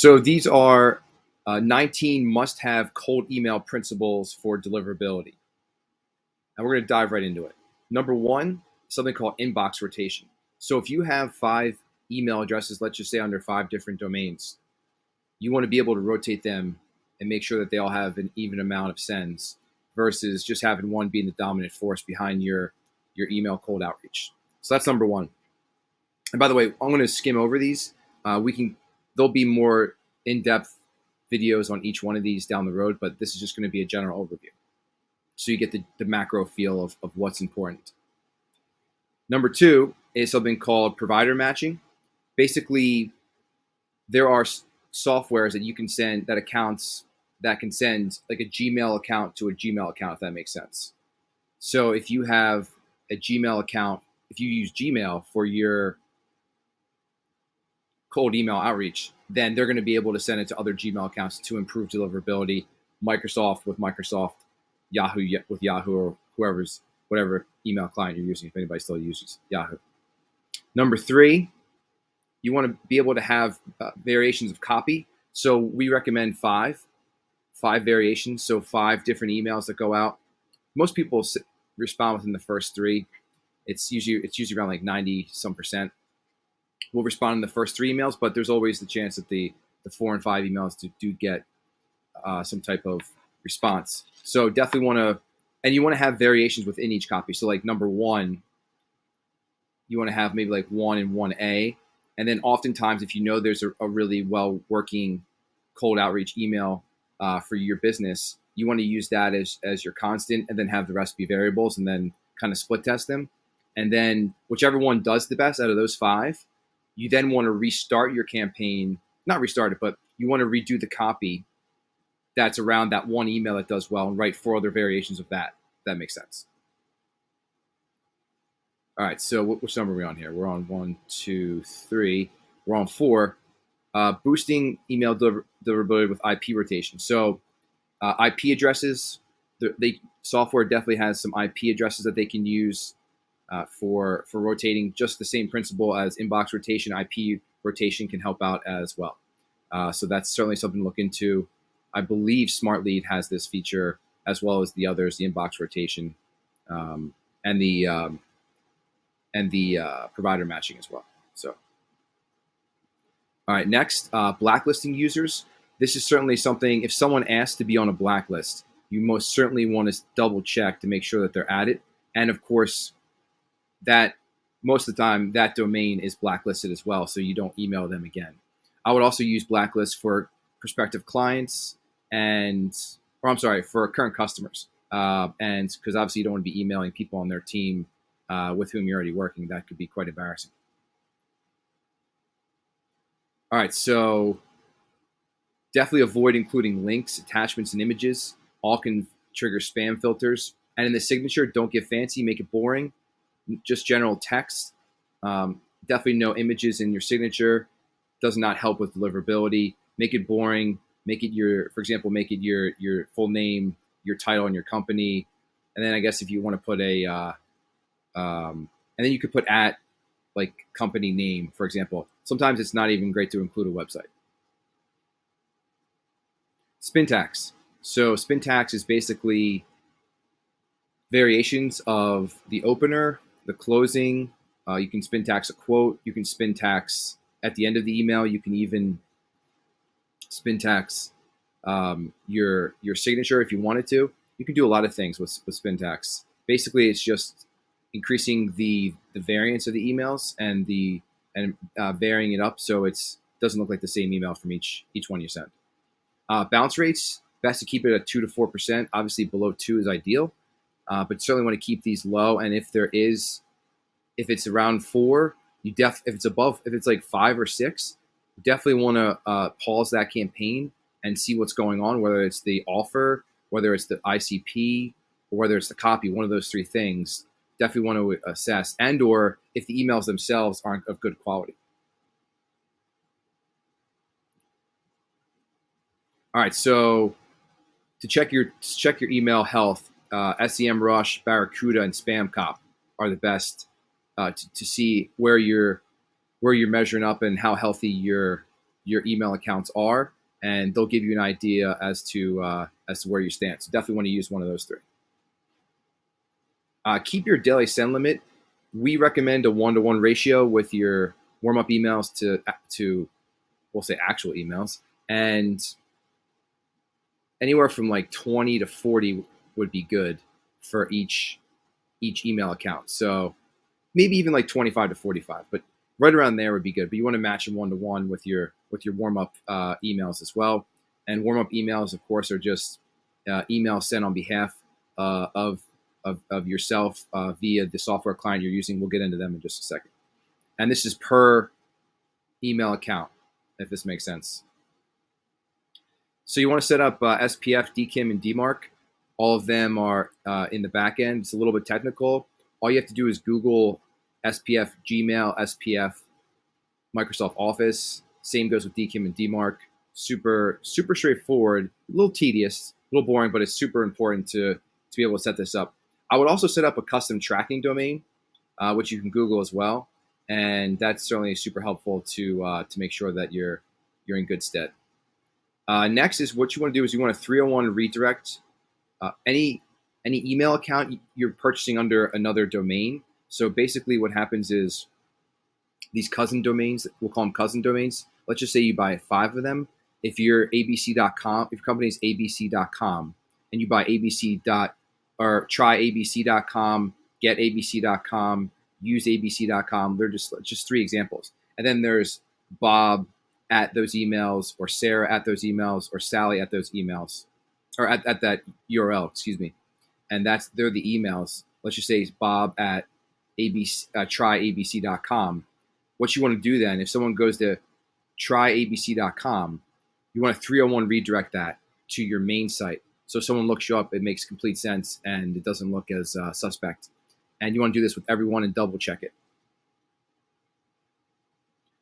So these are 19 must-have cold email principles for deliverability. And we're going to dive right into it. Number one, something called inbox rotation. So if you have 5 email addresses, let's just say under 5 different domains, you want to be able to rotate them and make sure that they all have an even amount of sends versus just having one being the dominant force behind your email cold outreach. So that's number one. And by the way, I'm going to skim over these. There'll be more in-depth videos on each one of these down the road, but this is just going to be a general overview. So you get the macro feel of what's important. Number two is something called provider matching. Basically, there are softwares that you can send that can send like a Gmail account to a Gmail account, if that makes sense. So if you have a Gmail account, if you use Gmail for your cold email outreach, then they're going to be able to send it to other Gmail accounts to improve deliverability. Microsoft with Microsoft, Yahoo with Yahoo, or whatever email client you're using, if anybody still uses Yahoo. Number three, you want to be able to have variations of copy. So we recommend five variations. So 5 different emails that go out. Most people respond within the first 3. It's usually around like 90% will respond in the first 3 emails, but there's always the chance that the 4 and 5 emails do get some type of response. So definitely you want to have variations within each copy. So like number 1, you want to have maybe like 1 and 1A. And then oftentimes, if you know there's a really well working cold outreach email for your business, you want to use that as your constant, and then have the rest be variables, and then kind of split test them. And then whichever one does the best out of those 5, you then want to restart your campaign, not restart it, but you want to redo the copy that's around that one email that does well and write 4 other variations of that. If that makes sense. All right, so which number are we on here? We're on 1, 2, 3. We're on 4. Boosting email deliverability with IP rotation. So IP addresses, software definitely has some IP addresses that they can use for rotating. Just the same principle as inbox rotation, IP rotation can help out as well. So that's certainly something to look into. I believe SmartLead has this feature as well as the others, the inbox rotation and the provider matching as well. So, all right, next, blacklisting users. This is certainly something, if someone asks to be on a blacklist, you most certainly want to double check to make sure that they're at it. And of course, that most of the time that domain is blacklisted as well, so you don't email them again. I would also use Blacklist for prospective clients for current customers. And because obviously you don't want to be emailing people on their team with whom you're already working. That could be quite embarrassing. All right, so definitely avoid including links, attachments, and images. All can trigger spam filters. And in the signature, don't get fancy, make it boring. Just general text. Definitely no images in your signature. Does not help with deliverability. Make it boring. Make it your full name, your title, and your company. And then I guess if you want to put and then you could put at like company name, for example. Sometimes it's not even great to include a website. Spin tax. So spin tax is basically variations of the opener, the closing. You can spin tax a quote. You can spin tax at the end of the email. You can even spin tax your signature if you wanted to. You can do a lot of things with spin tax. Basically, it's just increasing the variance of the emails and varying it up so it doesn't look like the same email from each one you send. Bounce rates, best to keep it at 2 to 4%. Obviously, below 2 is ideal, but certainly want to keep these low. And if it's around 4, if it's like 5 or 6, you definitely want to pause that campaign and see what's going on, whether it's the offer, whether it's the ICP, or whether it's the copy. One of those 3 things. Definitely want to assess, or if the emails themselves aren't of good quality. All right, so to check your email health, SEMrush, Barracuda, and SpamCop are the best to see where you're measuring up and how healthy your your email accounts are, and they'll give you an idea as to where you stand. So definitely want to use one of those three. Keep your daily send limit. We recommend a 1-to-1 ratio with your warm-up emails to we'll say actual emails, and anywhere from like 20 to 40 would be good for each email account. So maybe even like 25 to 45, but right around there would be good. But you want to match them 1-to-1 with your warm-up emails as well. And warm-up emails, of course, are just emails sent on behalf of yourself via the software client you're using. We'll get into them in just a second. And this is per email account, if this makes sense. So you want to set up SPF, DKIM, and DMARC. All of them are in the back end. It's a little bit technical. All you have to do is Google SPF Gmail, SPF Microsoft Office. Same goes with DKIM and DMARC. Super straightforward. A little tedious, a little boring, but it's super important to be able to set this up. I would also set up a custom tracking domain, which you can Google as well, and that's certainly super helpful to make sure that you're in good stead. Next is what you want to do is you want a 301 redirect any email account you're purchasing under another domain. So basically what happens is these cousin domains, we'll call them cousin domains. Let's just say you buy 5 of them. If you're abc.com, if your company's abc.com and you buy or try abc.com, get abc.com, use abc.com, they're just 3 examples. And then there's Bob at those emails, or Sarah at those emails, or Sally at those emails, or at that URL, excuse me. And they're the emails. Let's just say it's Bob at tryabc.com. What you want to do then, if someone goes to tryabc.com, you want to 301 redirect that to your main site. So if someone looks you up, it makes complete sense and it doesn't look as suspect. And you want to do this with everyone and double check it.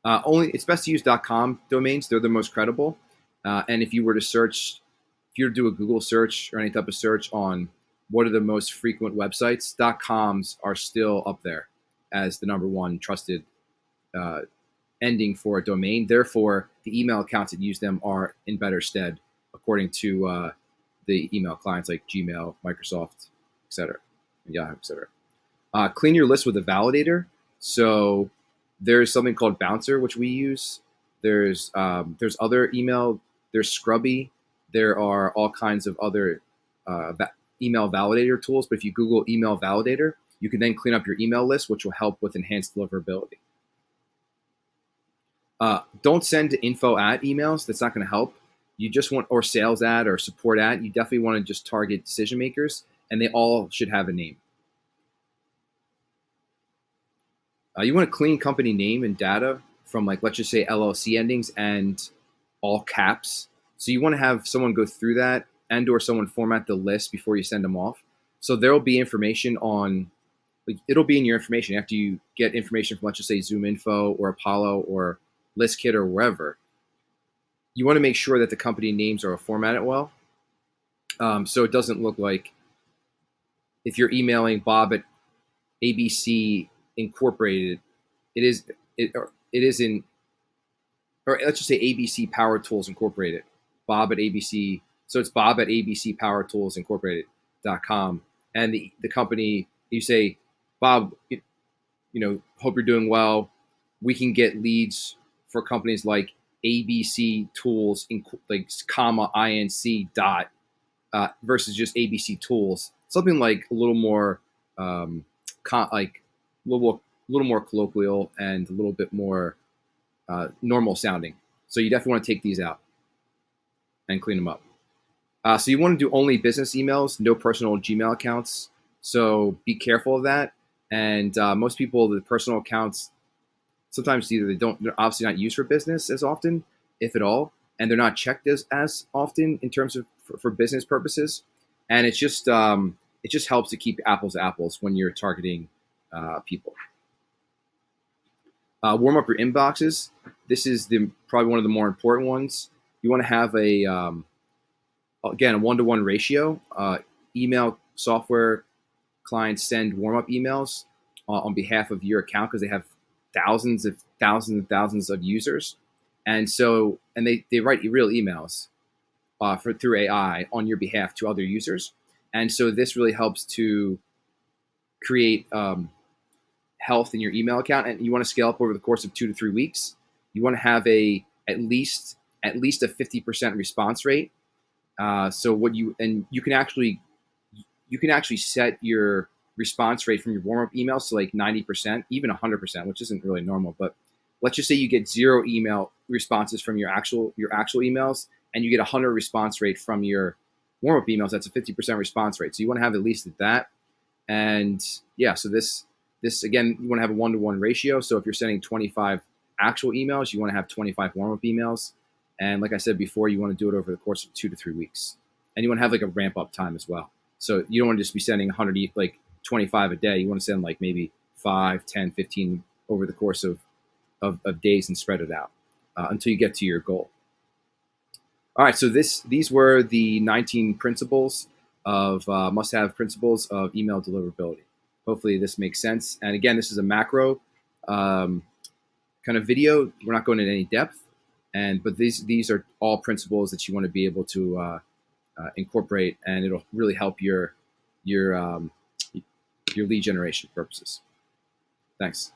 It's best to use .com domains. They're the most credible. And if you were to do a Google search or any type of search on what are the most frequent websites, .coms are still up there as the #1 trusted ending for a domain. Therefore, the email accounts that use them are in better stead, according to the email clients like Gmail, Microsoft, etc., Yahoo, etc. Clean your list with a validator. So there's something called Bouncer, which we use. There's other email. There's Scrubby. There are all kinds of other email validator tools. But if you Google email validator, you can then clean up your email list, which will help with enhanced deliverability. Don't send to info at emails. That's not going to help. You just want, or sales at, or support at. You definitely want to just target decision makers, and they all should have a name. You want to clean company name and data from, like, let's just say LLC endings and all caps. So you want to have someone go through that or someone format the list before you send them off. So there will be information on, like, it'll be in your information after you get information from, let's just say, ZoomInfo or Apollo or ListKit or wherever. You want to make sure that the company names are formatted well. So it doesn't look like, if you're emailing Bob at ABC Incorporated, it is in, or let's just say ABC Power Tools Incorporated, Bob at ABC. So it's Bob at ABC Power Tools Incorporated.com. And the company, you say, Bob, hope you're doing well. We can get leads for companies like ABC Tools, like comma INC dot, versus just ABC Tools. Something like a little more, a little more colloquial and a little bit more normal sounding. So you definitely want to take these out and clean them up. So you want to do only business emails, no personal Gmail accounts. So be careful of that. And most people, the personal accounts, sometimes they're obviously not used for business as often, if at all, and they're not checked as often in terms of for business purposes. And it just helps to keep apples to apples when you're targeting people. Warm up your inboxes. This is probably one of the more important ones. You want to have again, a 1-to-1 ratio. Email software clients send warm-up emails on behalf of your account because they have thousands and thousands of users. And so, and they write real emails through AI on your behalf to other users. And so this really helps to create health in your email account, and you want to scale up over the course of 2 to 3 weeks. You want to have at least a 50% response rate. So what you can actually set your response rate from your warm up emails to like 90%, even 100%, which isn't really normal. But let's just say you get 0 email responses from your actual emails, and you get 100 response rate from your warm up emails. That's a 50% response rate. So you want to have at least that. And yeah, so this again, you want to have a 1-to-1 ratio. So if you're sending 25 actual emails, you want to have 25 warm up emails. And like I said before, you want to do it over the course of 2 to 3 weeks. And you want to have like a ramp up time as well. So you don't want to just be sending 100, like 25 a day. You want to send like maybe 5, 10, 15 over the course of days and spread it out until you get to your goal. All right, so these were the 19 principles of must-have principles of email deliverability. Hopefully this makes sense. And again, this is a macro kind of video. We're not going into any depth, but these are all principles that you want to be able to incorporate, and it'll really help your lead generation purposes. Thanks.